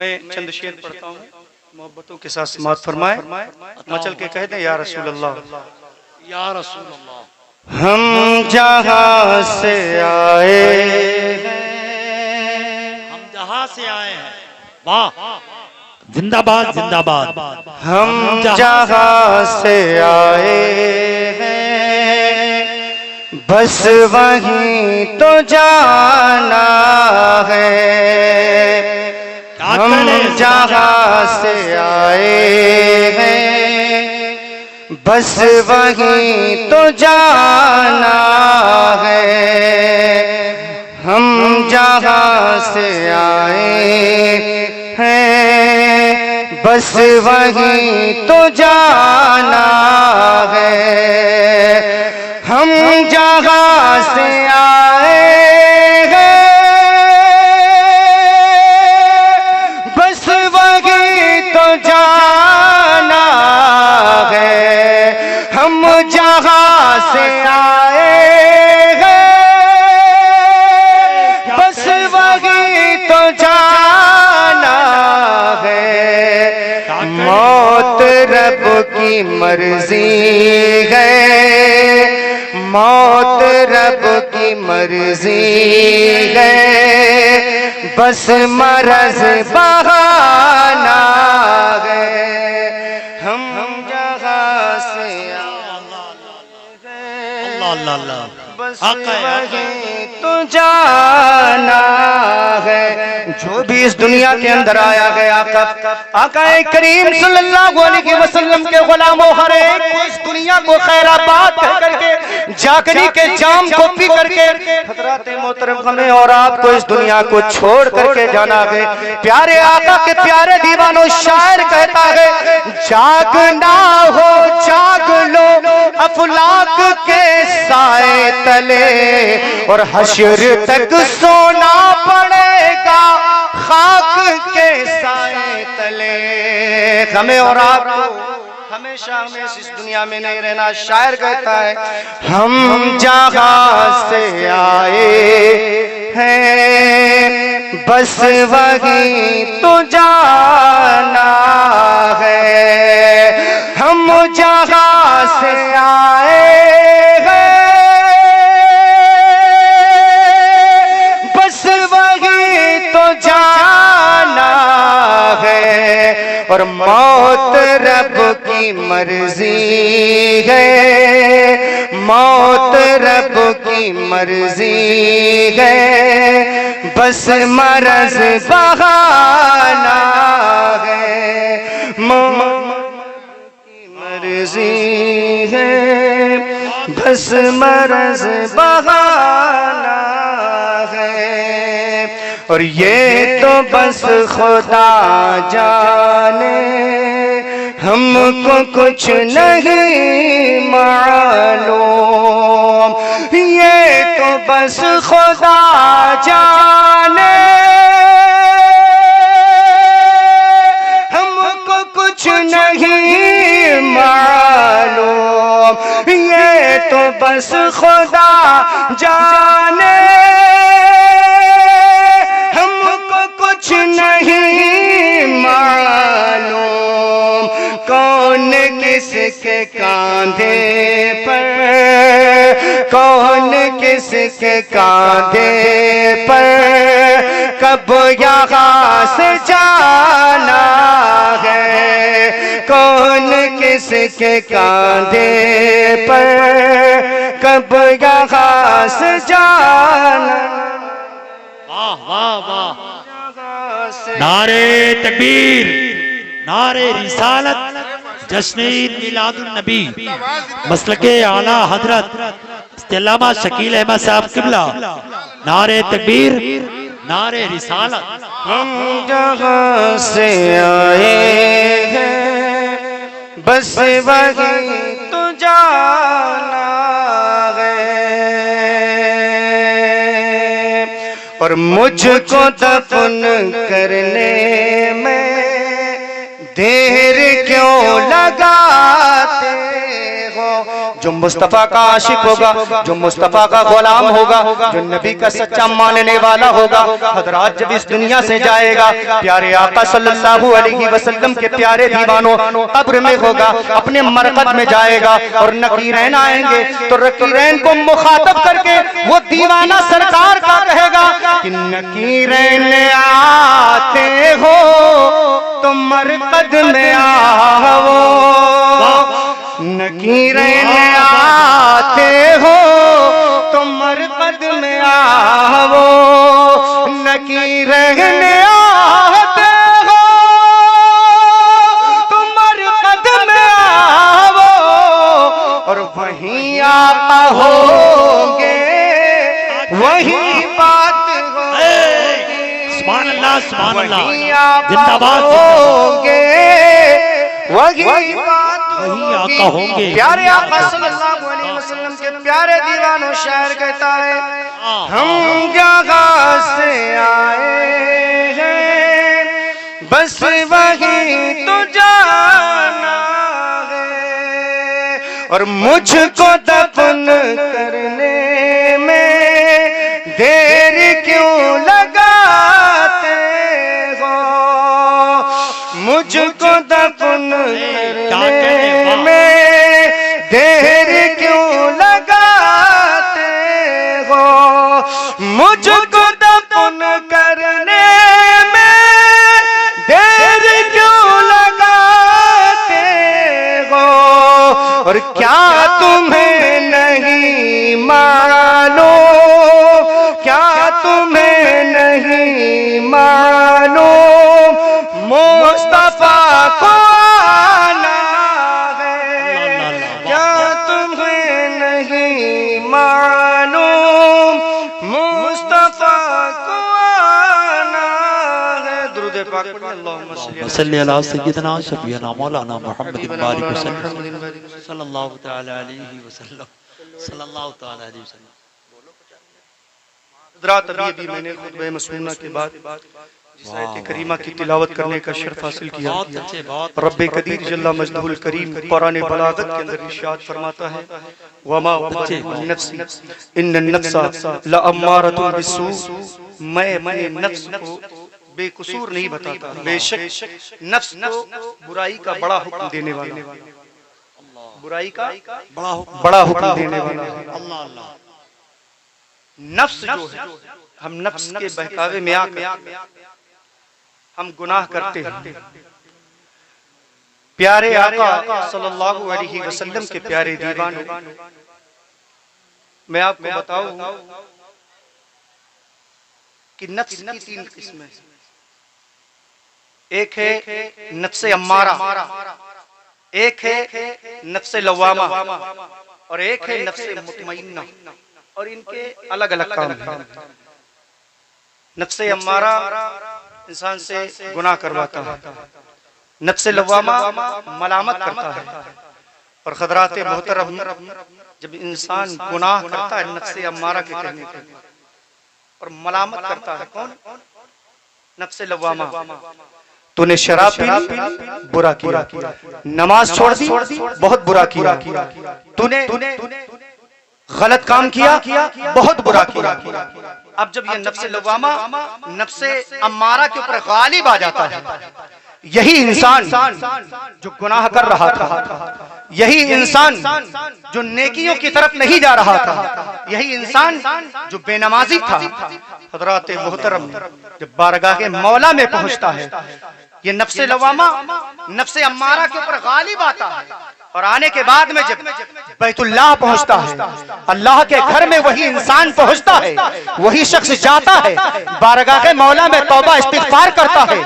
मैं चंद शेर पढ़ता हूँ, मोहब्बतों के साथ समाअत फरमाए। मचल के कह दें या रसूल अल्लाह, या रसूल अल्लाह। हम जहाँ से आए हैं, हम जहाँ से आए हैं, वाह, जिंदाबाद जिंदाबाद। हम जहाँ से आए हैं, बस वहीं तो जाना है। हम जहाँ से आए हैं, बस वहीं तो जाना है। हम जहाँ से आए हैं, बस वहीं तो जाना है। हम जहाँ से आए हैं, बस वहीं तो जाना है। हम जहाँ से आए हैं, बस वहीं तो जाना है। मौत रब की मर्जी है, मौत रब की मर्जी है, बस मरज बहाना है। हम जहाँ से अल्लाह अल्लाह, बस वहीं तो जाना है। जो भी इस दुनिया के अंदर आया गया, आका करीम सल्लल्लाहु अलैहि वसल्लम के गुलामों, हर एक को इस दुनिया को खैराबाद कह करके, जागरी के जाम को पी करके हजरत मोहतरम हमें और आपको इस दुनिया को छोड़ करके जाना है। प्यारे आका के प्यारे दीवानों, शायर कहता है, जागना हो जाग लो अफलाक के साए तले, और हश्र तक सोना पड़ेगा खाक के साए तले। हमें और आपको हमेशा हमेशा इस दुनिया में नहीं रहना। शायर कहता है, हम जहाँ से आए हैं, बस वहीं तो जाना है। हम जहाँ से आए हैं, बस वहीं तो जाना है। और मौत रब की मर्जी है, मौत रब की मर्जी है, बस मरज बहाना है। मौत की मर्जी है, बस मरज बहाना है। और ये तो बस खुदा जाने, हमको कुछ नहीं मालूम। ये तो बस खुदा जाने, हमको कुछ नहीं मालूम। ये तो बस खुदा जाने, कुछ नहीं मालूम। कौन किसके कांधे पर, कौन किसके कांधे पर कब यहाँ से जाना है। कौन किसके कांधे पर कब यहाँ से जाना। वाह वाह वाह, नारे तकबीर, नारे रिसालत, जश्न मिलादुन नबी, मसलके आला हजरत इस्तेलामा शकील अहमद साहब किबला। नारे तकबीर, नारे रिसालत। हम जहाँ से आए हैं, बस वहीं तो जाना है। और मुझको दफन करने में देर क्यों लगाते हो, जो मुस्तफ़ा का आशिक होगा, जो मुस्तफ़ा का गुलाम होगा, जो नबी का सच्चा मानने वाला होगा, हजरात जब इस दुनिया से जाएगा, प्यारे आका सल्लल्लाहु अलैहि वसल्लम के प्यारे दीवानों कब्र में होगा, अपने मरकत में जाएगा और नकीरैन आएंगे तो नकीरैन को मुखातब करके वो दीवाना सरकार का कहेगा कि नकीरैन आते हो तो मरकत में आओ, नकीरैन आते हो तो मरकत में आओ, नकीरैन आते हो तो मरकत में आओ और वहीं आका होंगे, वहीं बात सुभान अल्लाह, सुभान अल्लाह, जिंदाबाद होंगे, वही बात वही आका होंगे। प्यारे आका सल्लल्लाहु अलैहि वसल्लम के प्यारे दीवानों शायर कहता है, हम जहाँ से आए हैं बस वही तो जाना है, और मुझको दफन करने में देर क्यों लगाते हो, मुझको दफन करने में देर क्यों लगाते हो, मुझको दफन करने में देर क्यों लगाते हो, और क्या तुम्हें नहीं मालूम, क्या तुम्हें नहीं मालूम मुस्तफा को आना है, क्या तुम्हें नहीं मालूम मुस्तफा को आना है। दुरूद पाक पढ़िए, अल्लाहुम्मा सल्ली अला सय्यिदना शफीना मौलाना मुहम्मद बारिक वसल्लम सल्लल्लाहु तआला अलैहि वसल्लम सल्लल्लाहु तआला अलैहि वसल्लम। हज़रात अभी मैंने खुतबे मसनूना के बाद जिस आयत करीमा की तिलावत करने का शर्फ हासिल किया, रब्बे कदीर जल्ला मजदूल करीम कुरान बलागत के अंदर इरशाद फरमाता है, वमा नफ्सी इन्न नफ्सा लअम्मारतुन बिस्सू, मैं अपने नफ्स को बेकसूर नहीं बताता, बेशक नफ्स को बुराई का बड़ा हुक्म देने वाला, बुराई का बड़ा हुक्म देने वाला अल्लाह अल्लाह। नफ्स जो है, हम नफ्स के बहकावे में आकर हम गुनाह करते हैं। प्यारे आका सल्लल्लाहु अलैहि वसल्लम के प्यारे दीवानों, मैं आपको बताऊं कि नफ्स की तीन किस्में, एक है नफ्से अम्मारा, एक है नफ्से लवामा और एक है नफ्से मुतमइन्ना, और इनके अलग अलग काम हैं। नफ्से अम्मारा इंसान से गुनाह करवाता है, नफ्से लवामा मलामत करता है, और खदराते मोहतरम जब इंसान गुनाह करता है नफ्से अम्मारा के कहने पे और मलामत करता है, कौन? नफ्से लवामा। तूने शराब पी, बुरा किया, नमाज छोड़ दी, बहुत बुरा किया, तूने गलत काम किया, बहुत बुरा किया। अब जब ये नफ्से लवामा नफ्से अम्मारा के ऊपर गालिब आ जाता है, यही इंसान जो गुनाह कर रहा था, यही इंसान जो नेकियों की तरफ नहीं जा रहा था, यही इंसान जो बेनमाजी था, हज़रात मोहतरम जब बारगाह के मौला में पहुंचता है, ये नफ्से लवामा नफ्से अम्मारा के ऊपर गालिब आता है, और आने के बाद में जब बैतुल्लाह पहुंचता है, अल्लाह के घर में वही इंसान पहुंचता है, वही शख्स जाता है बारगाह के मौला में तौबा इस्तिग़फार करता है,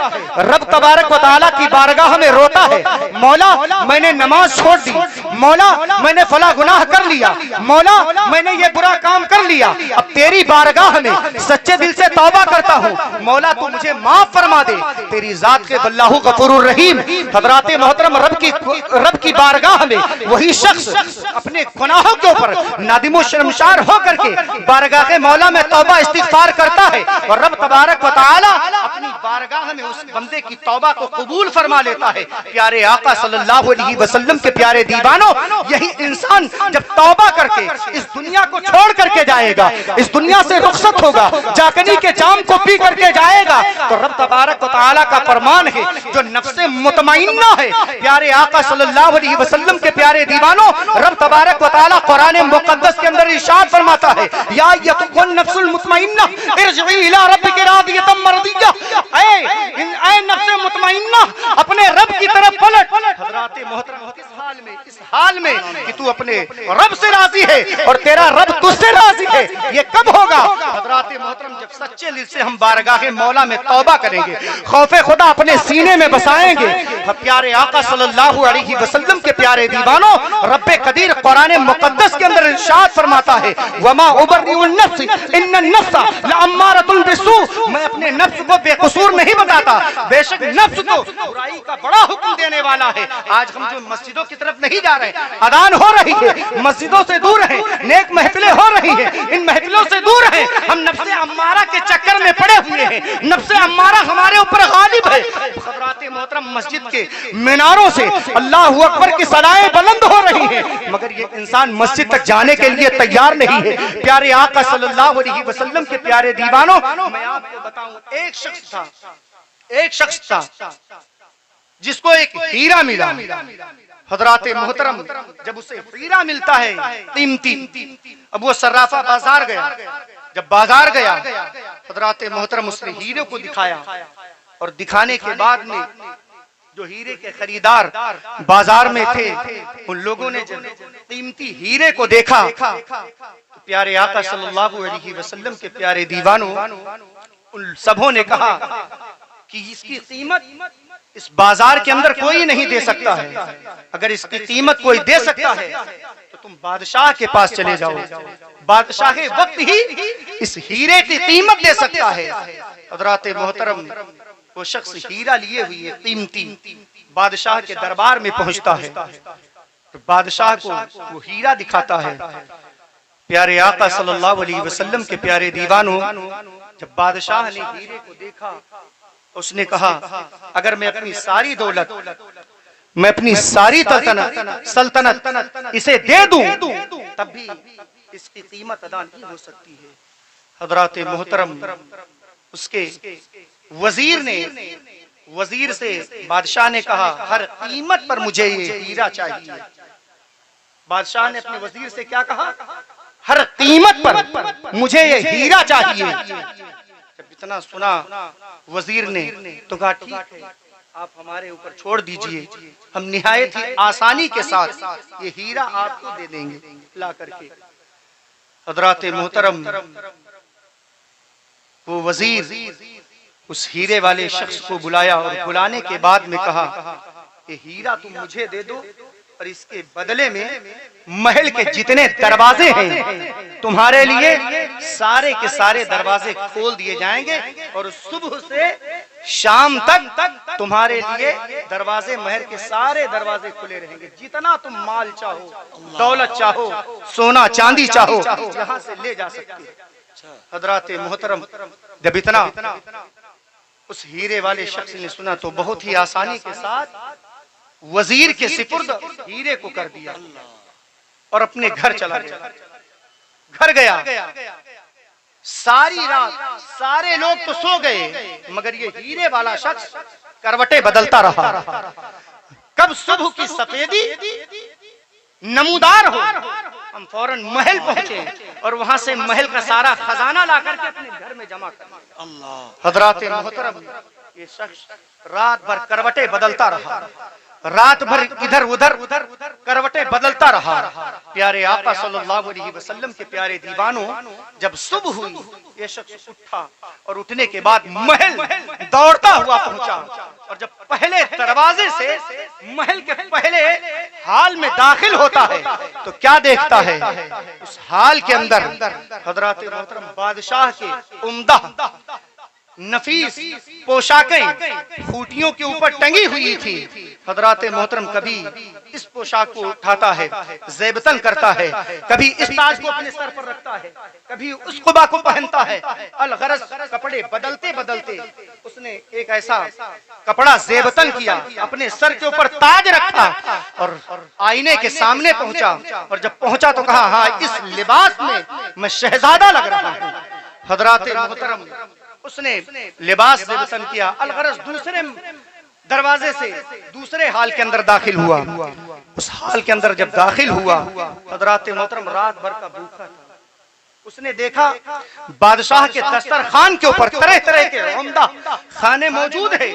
रब तबारक व तआला की बारगाह में रोता है, मौला मैंने नमाज छोड़ दी, मौला मैंने फला गुनाह कर लिया, मौला मैंने ये बुरा काम कर लिया, अब तेरी बारगाह में सच्चे दिल से तौबा करता हूँ, मौला तू मुझे माफ फरमा दे, तेरी जात के वल्लाहु गफूरुर रहीम। हज़रात मोहतरम रब की बारगाह में वही शख्स अपने गुनाहों के ऊपर नादिमो शर्मशार होकर के बारगाह के मौला में तौबा इस्तिग़फार करता है, और रब तबारक व तआला अपनी बारगाह में उस बंदे की तौबा को कबूल फरमा लेता है। प्यारे आका सल्लल्लाहु अलैहि वसल्लम के प्यारे प्यारे दीवानों, यही इंसान जब तौबा करके इस दुनिया को छोड़ करके जाएगा, इस दुनिया से रुखसत होगा, जाकनी के जाम को पी करके जाएगा, तो रब तबारक व तआला का फरमान है, जो नफ्से मुतमइन्ना है, प्यारे आका सल्लल्लाहु अलैहि वसल्लम के प्यारे दीवानों, रब तबारक व तआला कुरान मुकद्दस के अंदर इरशाद फरमाता है, या अय्युहन नफ्सुल मुतमइन्ना इरजिई इला रब्बिका रादियतम मर्दिया, ऐ नफ्से मुतमइन्ना अपने रब की तरफ पलट। हज़रात मोहतरम, इस हाल में कि तू अपने रब से राजी है और तेरा रब तुझसे राजी है, ये कब होगा? हज़रात मोहतरम, जब सच्चे दिल से हम बारगाहे मौला में तौबा करेंगे, खौफे खुदा अपने सीने में बसाएंगे। प्यारे आका सल्लल्लाहु अलैहि वसल्लम के प्यारे दीवानों, रब्बे कदीर कुरान मुकद्दस के अंदर इरशाद फरमाता है, वमा उबर्रिउन नफ्स इन्नन नफ्सा लअम्मारतुन बिस्सू, मैं अपने नफ्स को बेकसूर नहीं बताता, बेशक नफ्स तो बुराई का बड़ा हुक्म देने वाला है। आज हम जो मस्जिदों की तरफ नहीं जा रहे, अदान हो रही है, मस्जिदों से दूर हैं, नेक महफिलें हो रही हैं, इन महफिलों से दूर हैं, हम नफ्से अम्मारा के चक्कर में पड़े हुए हैं, नफ्से अम्मारा हमारे ऊपर गालिब है। हज़रात मोहतरम, मस्जिद के मीनारों से अल्लाहु अकबर की सदाएं बुलंद हो रही हैं, मगर ये इंसान मस्जिद तक जाने के लिए तैयार नहीं है। प्यारे आका सल्लल्लाहु अलैहि वसल्लम के प्यारे दीवानों, मैं आपको बताऊं, एक शख्स था जिसको एक हीरा मिला। हज़रात मोहतरम, जब उसे हीरा मिलता है कीमती, अब वो सर्राफा बाजार गया। जब बाजार गया, हज़रात मोहतरम, उसने हीरे को दिखाया और दिखाने के बाद में जो हीरे के खरीदार बाजार में थे, उन लोगों ने जब कीमती हीरे को देखा, तो प्यारे आका सल्लल्लाहु अलैहि वसल्लम के प्यारे दीवानों, उन सबों ने कहा कि इसकी कीमत इस बाजार के अंदर कोई नहीं दे सकता है, अगर इसकी कीमत कोई दे सकता है तो तुम बादशाह के पास चले जाओ, बादशाह वक्त ही इस हीरे की कीमत दे सकता है। हज़रात मोहतरम, वो शख्स हीरा लिए हुई है कीमती, बादशाह के दरबार में पहुंचता है, तो बादशाह को वो हीरा दिखाता है। प्यारे आका सल्लल्लाहु अलैहि वसल्लम के प्यारे दीवानों, जब बादशाह ने हीरे को देखा, उसने कहा, अगर मैं अपनी सारी दौलत, मैं अपनी सारी सल्तनत इसे दे दूं, तब भी इसकी कीमत अदा नहीं हो सकती है। हज़रात मोहतरम, उसके वजीर से बादशाह ने कहा, हर कीमत पर मुझे ये हीरा चाहिए। बादशाह ने अपने वजीर से क्या कहा? हर कीमत पर मुझे ये हीरा चाहिए। जब इतना सुना वजीर ने तो कहा, ठीक है, आप हमारे ऊपर छोड़ दीजिए, हम निहायत ही आसानी के साथ ये हीरा आपको दे देंगे ला करके। हज़रात मोहतरम, वो वजीर उस हीरे वाले शख्स को बुलाया और बुलाने के बाद में कहा, ये हीरा तुम मुझे दे दो और इसके बदले में महल के जितने दरवाजे हैं तुम्हारे लिए सारे के सारे दरवाजे खोल दिए जाएंगे और सुबह से शाम तक तुम्हारे लिए दरवाजे, महल के सारे दरवाजे खुले रहेंगे। जितना तुम माल चाहो, दौलत चाहो, सोना चांदी चाहो, यहाँ से ले जा सकते हो। हज़रात मोहतरम, जब इतना उस हीरे वाले शख्स ने सुना तो बहुत ही आसानी के साथ वजीर के सिपुर्द हीरे को कर दिया और अपने घर चला गया। घर गया, सारी रात सारे लोग तो सो गए, मगर ये हीरे वाला शख्स करवटें बदलता रहा। कब सुबह की सफेदी नमूदार हो, हम फौरन महल पहुंचे और वहां से महल का सारा खजाना ला करके अपने घर में जमा कर दिया। अल्लाह। हज़रात मोहतरम, ये शख्स रात भर करवटें बदलता रहा, रात भर इधर उधर करवटें बदलता रहा। प्यारे आका सल्लल्लाहु अलैहि वसल्लम के प्यारे दीवानों, जब सुबह हुई, ये शख्स उठा और उठने के बाद महल दौड़ता हुआ पहुंचा और जब पहले दरवाजे से महल के पहले हाल में दाखिल होता है तो क्या देखता है? उस हाल के अंदर हज़रात मोहतरम बादशाह के उम्दा नफीस पोशाकें खूटियों के ऊपर टंगी हुई थी। हजरात मोहतरम कभी इस पोशाक को उठाता है, ज़ेबतन करता है, कभी इस ताज को अपने सर पर रखता है, कभी उस कुबा को पहनता है। अलगरज कपड़े बदलते बदलते उसने एक ऐसा कपड़ा ज़ेबतन किया, अपने सर के ऊपर ताज रखा और आईने के सामने पहुंचा। और जब पहुंचा तो कहा, हाँ, इस लिबास में मैं शहजादा लग रहा हूं। हजरात मोहतरम उसने लिबास ज़ेबतन किया, अलगरज दूसरे दरवाजे से दूसरे हाल के अंदर दाखिल हुआ। उस हाल के अंदर जब दाखिल हुआ, हजरात मोहतरम रात भर का भूखा था। उसने देखा बादशाह के दस्तरखान के ऊपर तरह तरह के उम्दा खाने मौजूद है।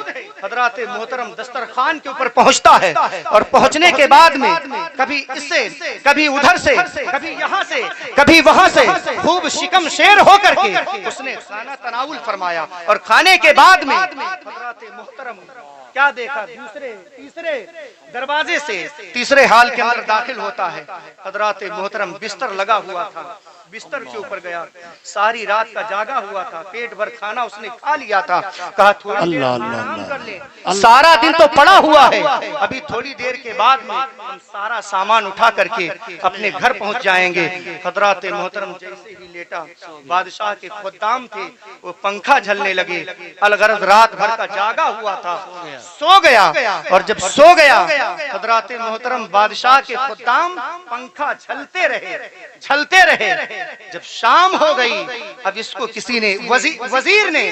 हजरात मोहतरम दस्तरखान के ऊपर पहुंचता है और पहुंचने के बाद में कभी इससे, कभी उधर से, कभी यहाँ से, कभी वहां से खूब शिकम शेर होकर के उसने खाना तनाउल फरमाया। और खाने के बाद में हजरात मोहतरम क्या देखा, दूसरे तीसरे दरवाजे से तीसरे हाल के अंदर दाखिल होता है। हजरात मोहतरम बिस्तर लगा हुआ था, बिस्तर के ऊपर गया, सारी रात का जागा हुआ था, पेट भर खाना उसने खा लिया था। कहा थोड़ा आराम कर ले, सारा दिन तो पड़ा हुआ है, अभी थोड़ी देर के बाद में हम सारा सामान उठा करके अपने घर पहुंच जाएंगे। हजरात मोहतरम जैसे ही लेटा, बादशाह के खुद्दाम थे वो पंखा झलने लगे। अलगरज रात भर का जागा हुआ था, सो गया। और जब सो गया, हजरात मोहतरम बादशाह के खुद्दाम पंखा झलते रहे, झलते रहे। जब शाम हो गई, अब इसको किसी ने वजीर ने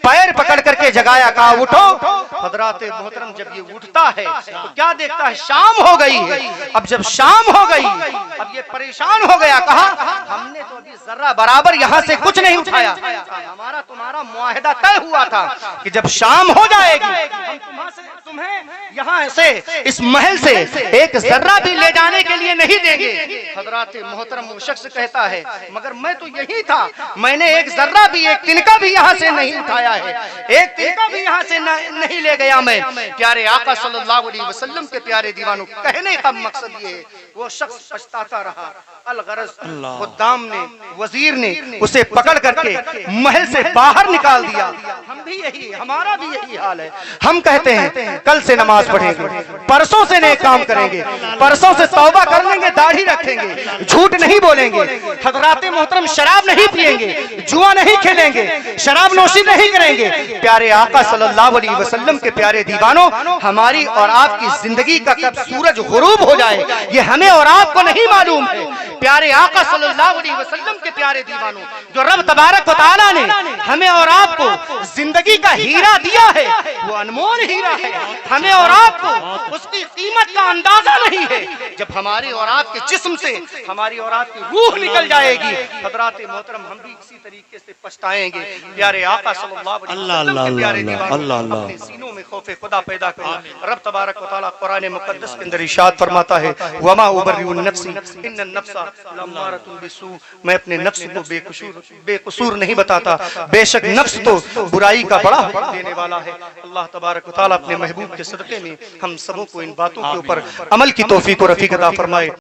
पैर पकड़ करके जगाया, कहा उठो। हजरात मोहतरम जब ये उठता है तो क्या देखता है, शाम हो गई है। अब जब शाम हो गई, अब ये परेशान हो गया, कहा हमने तो अभी जर्रा बराबर यहाँ से कुछ नहीं उठाया, हमारा तुम्हारा मुआहिदा तय हुआ था कि जब शाम हो जाएगी हम तुम्हें यहाँ से, इस महल से एक जर्रा भी ले जाने के लिए नहीं देंगे। हजरात मोहतरम वो शख्स कहता है, मगर मैं तो यही था, मैंने एक जर्रा भी, एक तिनका भी यहाँ से नहीं उठाया है, एक तिनका भी यहाँ से नहीं ले गया मैं। प्यारे आका सल्लल्लाहु अलैहि वसल्लम के प्यारे दीवानों, कहने का मकसद ये है, वो शख्स पछताता रहा। अलगरज खुद्दाम ने, वजीर ने उसे पकड़ करके महल से बाहर निकाल दिया। हम भी यही, हमारा भी यही हाल है। हम कहते हैं कल से नमाज पढ़ेंगे, परसों से नेक काम करेंगे, परसों से तौबा कर लेंगे, दाढ़ी रखेंगे, झूठ नहीं बोलेंगे, हजरात मोहतरम शराब नहीं पिएंगे, जुआ नहीं खेलेंगे, शराब नोशी नहीं करेंगे। प्यारे आका सल्लल्लाहु अलैहि वसल्लम के प्यारे दीवानों, हमारी और आपकी जिंदगी का कब सूरज गुरूब हो जाए ये हमें और आपको नहीं मालूम है। प्यारे आका सल्लल्लाहु अलैहि वसल्लम के प्यारे दीवानों, जो रब तबारक व तआला ने हमें और आपको जिंदगी का हीरा दिया है, वो अनमोल हीरा है। हमें और आपको उसकी कीमत का अंदाजा नहीं है। जब हमारे और आपके जिस्म से हमारी और आपकी रूह निकल जाएगी, हजरात मोहतरम, हम भी इसी तरीके से पछताएंगे। प्यारे आका सल्लल्लाहु अलैहि वसल्लम के प्यारे दीवानों, अपने सीनों में खौफे खुदा पैदा करें। रब तबारक व तआला कुरान मुकद्दस के अंदर इरशाद फरमाता है, वमा उबर्रिउ नफ्सी इन्नन नफ्सा लम्मारतुन बिसू, मैं अपने नफ्स को बेकसूर नहीं बताता, बेशक नफ्स तो बुराई का बड़ा हुक्म देने वाला है। अल्लाह तबारक व तआला अपने महबूब के सदक़े में हम सबों को इन बातों के ऊपर अमल की तौफीक और रफ़ीक अता फरमाए।